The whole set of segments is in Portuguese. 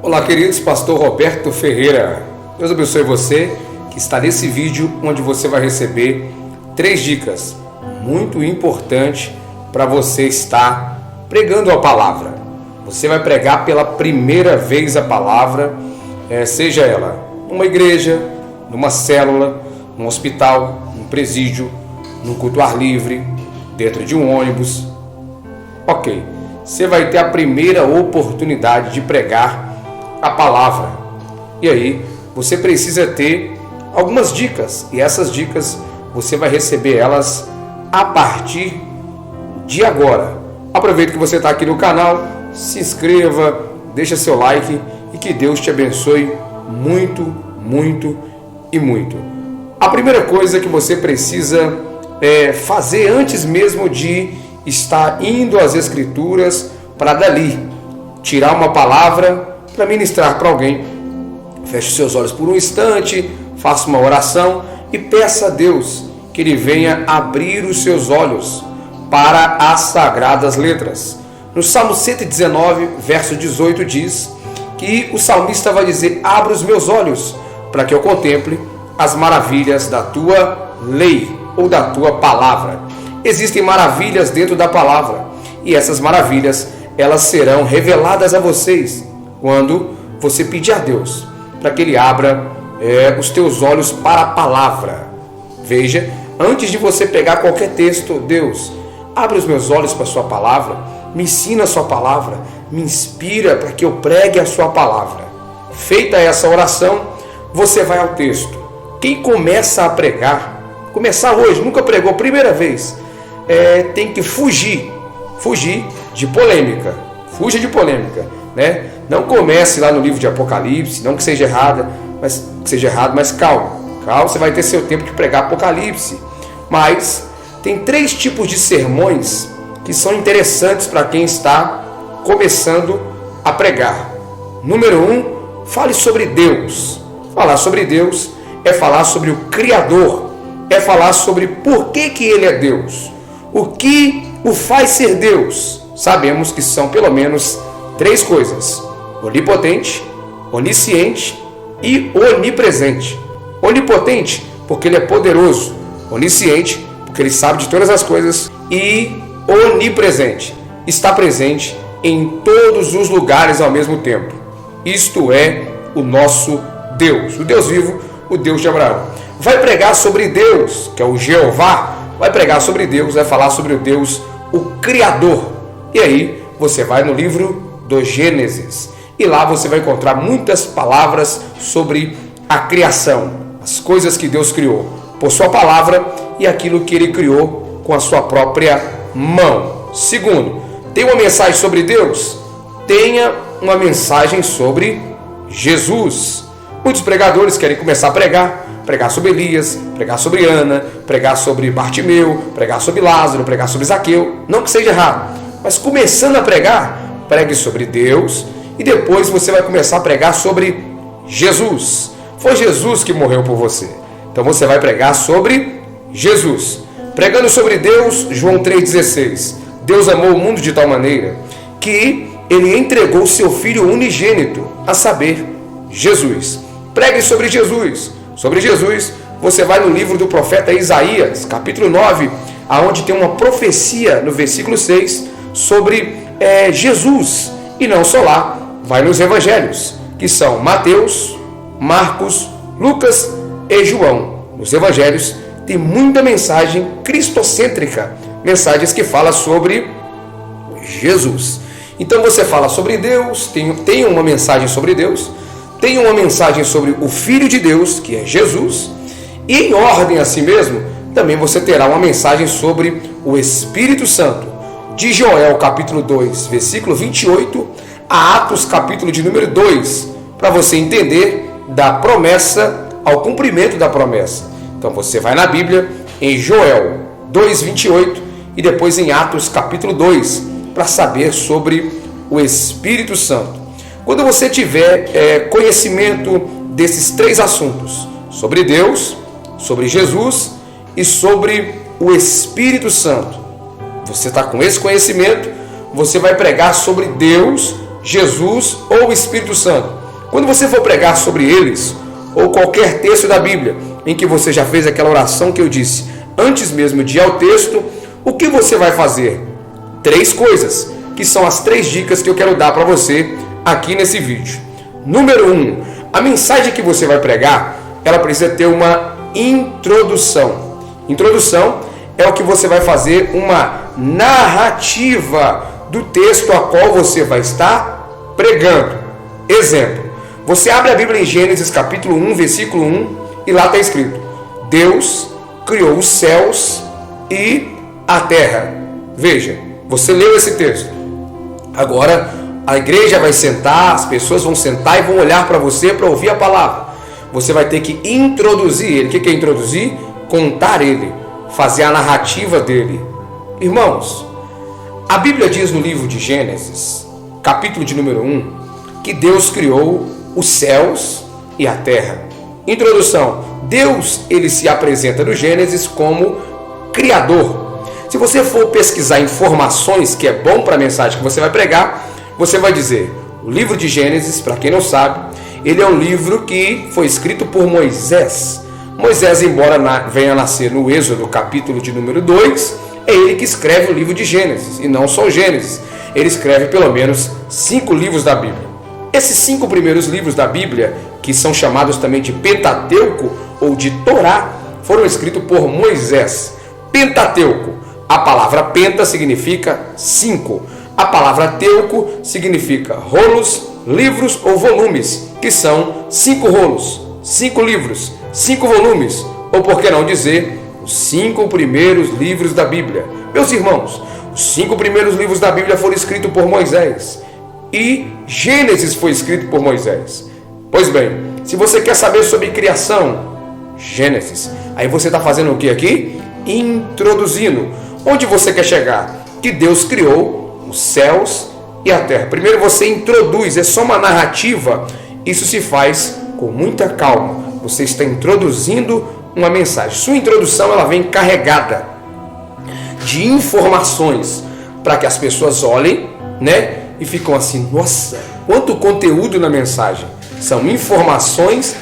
Olá, queridos, pastor Roberto Ferreira. Deus abençoe você que está nesse vídeo, onde você vai receber 3 dicas muito importantes para você estar pregando a palavra. Você vai pregar pela primeira vez a palavra, seja ela numa igreja, numa célula, num hospital, num presídio, num culto ar livre, dentro de um ônibus. Ok, você vai ter a primeira oportunidade de pregar a palavra. E aí, você precisa ter algumas dicas. E essas dicas, você vai receber elas a partir de agora. Aproveita que você está aqui no canal, se inscreva, deixa seu like e que Deus te abençoe muito, muito e muito. A primeira coisa que você precisa fazer antes mesmo de estar indo às Escrituras para dali tirar uma palavra para ministrar para alguém. Feche seus olhos por um instante, faça uma oração e peça a Deus que Ele venha abrir os seus olhos para as sagradas letras. No Salmo 119, verso 18 diz que o salmista vai dizer: abra os meus olhos para que eu contemple as maravilhas da tua lei ou da tua palavra. Existem maravilhas dentro da palavra e essas maravilhas elas serão reveladas a vocês quando você pedir a Deus para que Ele abra os teus olhos para a palavra. Veja, antes de você pegar qualquer texto, Deus, abre os meus olhos para a sua palavra, me ensina a sua palavra, me inspira para que eu pregue a sua palavra. Feita essa oração, você vai ao texto. Quem começa a pregar, começar hoje, nunca pregou, primeira vez, tem que fugir de polêmica. Fuja de polêmica, né? Não comece lá no livro de Apocalipse, não que seja errado, mas calma, você vai ter seu tempo de pregar Apocalipse. Mas tem 3 tipos de sermões que são interessantes para quem está começando a pregar. Número 1, fale sobre Deus. Falar sobre Deus é falar sobre o Criador, é falar sobre por que Ele é Deus, o que o faz ser Deus. Sabemos que são pelo menos 3 coisas: onipotente, onisciente e onipresente. Onipotente, porque Ele é poderoso. Onisciente, porque Ele sabe de todas as coisas. E onipresente, está presente em todos os lugares ao mesmo tempo. Isto é o nosso Deus, o Deus vivo, o Deus de Abraão. Vai pregar sobre Deus, que é o Jeová. Vai pregar sobre Deus, vai falar sobre o Deus, o Criador. E aí você vai no livro do Gênesis e lá você vai encontrar muitas palavras sobre a criação, as coisas que Deus criou por sua palavra e aquilo que Ele criou com a sua própria mão. Segundo, tem uma mensagem sobre Deus? Tenha uma mensagem sobre Jesus. Muitos pregadores querem começar a pregar sobre Elias, pregar sobre Ana, pregar sobre Bartimeu, pregar sobre Lázaro, pregar sobre Zaqueu. Não que seja errado, mas começando a pregar, pregue sobre Deus e depois você vai começar a pregar sobre Jesus. Foi Jesus que morreu por você, então você vai pregar sobre Jesus. Pregando sobre Deus, João 3,16. Deus amou o mundo de tal maneira que Ele entregou o seu Filho unigênito, a saber, Jesus. Pregue sobre Jesus. Sobre Jesus, você vai no livro do profeta Isaías, capítulo 9, aonde tem uma profecia no versículo 6 sobre Jesus. E não só lá, vai nos evangelhos, que são Mateus, Marcos, Lucas e João. Nos evangelhos tem muita mensagem cristocêntrica, mensagens que falam sobre Jesus. Então você fala sobre Deus, tem uma mensagem sobre Deus, tem uma mensagem sobre o Filho de Deus, que é Jesus, e em ordem assim mesmo, também você terá uma mensagem sobre o Espírito Santo. De Joel capítulo 2, versículo 28, a Atos capítulo de número 2, para você entender da promessa ao cumprimento da promessa. Então você vai na Bíblia, em Joel 2, 28, e depois em Atos capítulo 2, para saber sobre o Espírito Santo. Quando você tiver conhecimento desses 3 assuntos, sobre Deus, sobre Jesus e sobre o Espírito Santo, você está com esse conhecimento, você vai pregar sobre Deus, Jesus ou o Espírito Santo. Quando você for pregar sobre eles, ou qualquer texto da Bíblia, em que você já fez aquela oração que eu disse, antes mesmo de ir ao texto, o que você vai fazer? 3 coisas, que são as 3 dicas que eu quero dar para você aqui nesse vídeo. Número 1, a mensagem que você vai pregar, ela precisa ter uma introdução. Introdução é o que você vai fazer, uma narrativa do texto a qual você vai estar pregando. Exemplo, você abre a Bíblia em Gênesis capítulo 1, versículo 1, e lá está escrito: Deus criou os céus e a terra. Veja, você leu esse texto. Agora a igreja vai sentar, as pessoas vão sentar e vão olhar para você para ouvir a palavra. Você vai ter que introduzir ele. O que é introduzir? Contar ele, fazer a narrativa dele. Irmãos, a Bíblia diz no livro de Gênesis, capítulo de número 1, que Deus criou os céus e a terra. Introdução: Deus, ele se apresenta no Gênesis como Criador. Se você for pesquisar informações, que é bom para a mensagem que você vai pregar, você vai dizer, o livro de Gênesis, para quem não sabe, ele é um livro que foi escrito por Moisés. Moisés, embora venha nascer no Êxodo, capítulo de número 2, é ele que escreve o livro de Gênesis, e não só o Gênesis. Ele escreve pelo menos 5 livros da Bíblia. Esses 5 primeiros livros da Bíblia, que são chamados também de Pentateuco ou de Torá, foram escritos por Moisés. Pentateuco, a palavra penta significa 5. A palavra teuco significa rolos, livros ou volumes, que são 5 rolos, 5 livros, 5 volumes, ou por que não dizer, os 5 primeiros livros da Bíblia. Meus irmãos, os 5 primeiros livros da Bíblia foram escritos por Moisés, e Gênesis foi escrito por Moisés. Pois bem, se você quer saber sobre criação, Gênesis, aí você está fazendo o que aqui? Introduzindo. Onde você quer chegar? Que Deus criou os céus e a terra. Primeiro você introduz, é só uma narrativa. Isso se faz com muita calma. Você está introduzindo uma mensagem. Sua introdução, ela vem carregada de informações para que as pessoas olhem, né? E ficam assim, nossa, quanto conteúdo na mensagem. São informações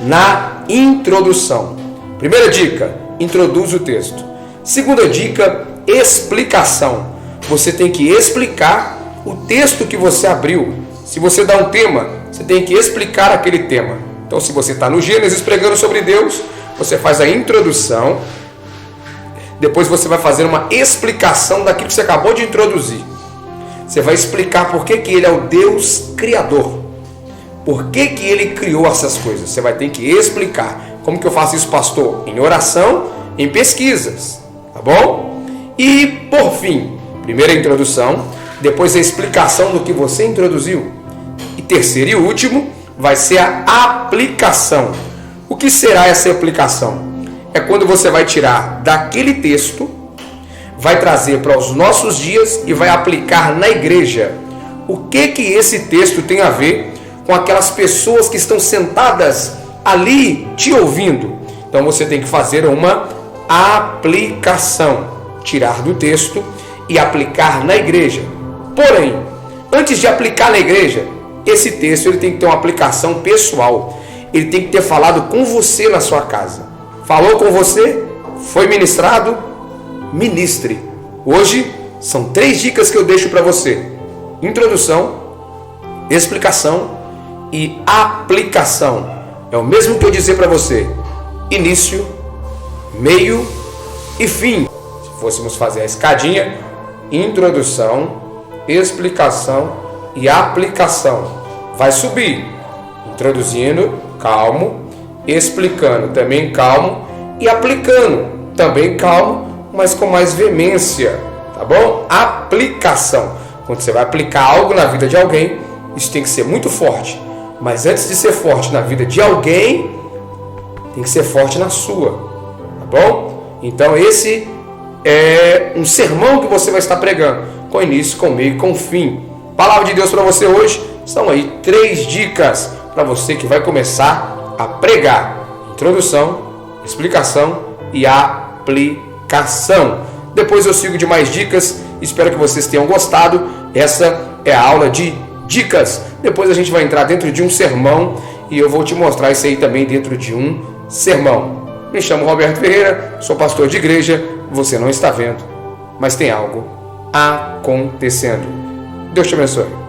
na introdução. Primeira dica, introduz o texto. Segunda dica, explicação. Você tem que explicar o texto que você abriu. Se você dá um tema, você tem que explicar aquele tema. Então, se você está no Gênesis pregando sobre Deus, você faz a introdução. Depois você vai fazer uma explicação daquilo que você acabou de introduzir. Você vai explicar por que ele é o Deus Criador. Por que ele criou essas coisas? Você vai ter que explicar. Como que eu faço isso, pastor? Em oração, em pesquisas. Tá bom? E, por fim, primeira introdução, depois a explicação do que você introduziu. E terceiro e último, vai ser a aplicação. O que será essa aplicação? É quando você vai tirar daquele texto, vai trazer para os nossos dias e vai aplicar na igreja. O que esse texto tem a ver com aquelas pessoas que estão sentadas ali te ouvindo? Então você tem que fazer uma aplicação, tirar do texto e aplicar na igreja. Porém, antes de aplicar na igreja, esse texto ele tem que ter uma aplicação pessoal. Ele tem que ter falado com você na sua casa. Falou com você? Foi ministrado? Ministre. Hoje são 3 dicas que eu deixo para você: introdução, explicação e aplicação. É o mesmo que eu dizer para você: início, meio e fim. Se fôssemos fazer a escadinha: introdução, explicação e aplicação. Vai subir, introduzindo, calmo, explicando, também calmo, e aplicando, também calmo, mas com mais veemência, tá bom? Aplicação. Quando você vai aplicar algo na vida de alguém, isso tem que ser muito forte. Mas antes de ser forte na vida de alguém, tem que ser forte na sua, tá bom? Então esse é um sermão que você vai estar pregando, com início, com meio e com fim. Palavra de Deus para você hoje, são aí 3 dicas para você que vai começar a pregar: introdução, explicação e aplicação. Depois eu sigo de mais dicas, espero que vocês tenham gostado. Essa é a aula de dicas. Depois a gente vai entrar dentro de um sermão e eu vou te mostrar isso aí também dentro de um sermão. Me chamo Roberto Ferreira, sou pastor de igreja. Você não está vendo, mas tem algo acontecendo. Deus te abençoe.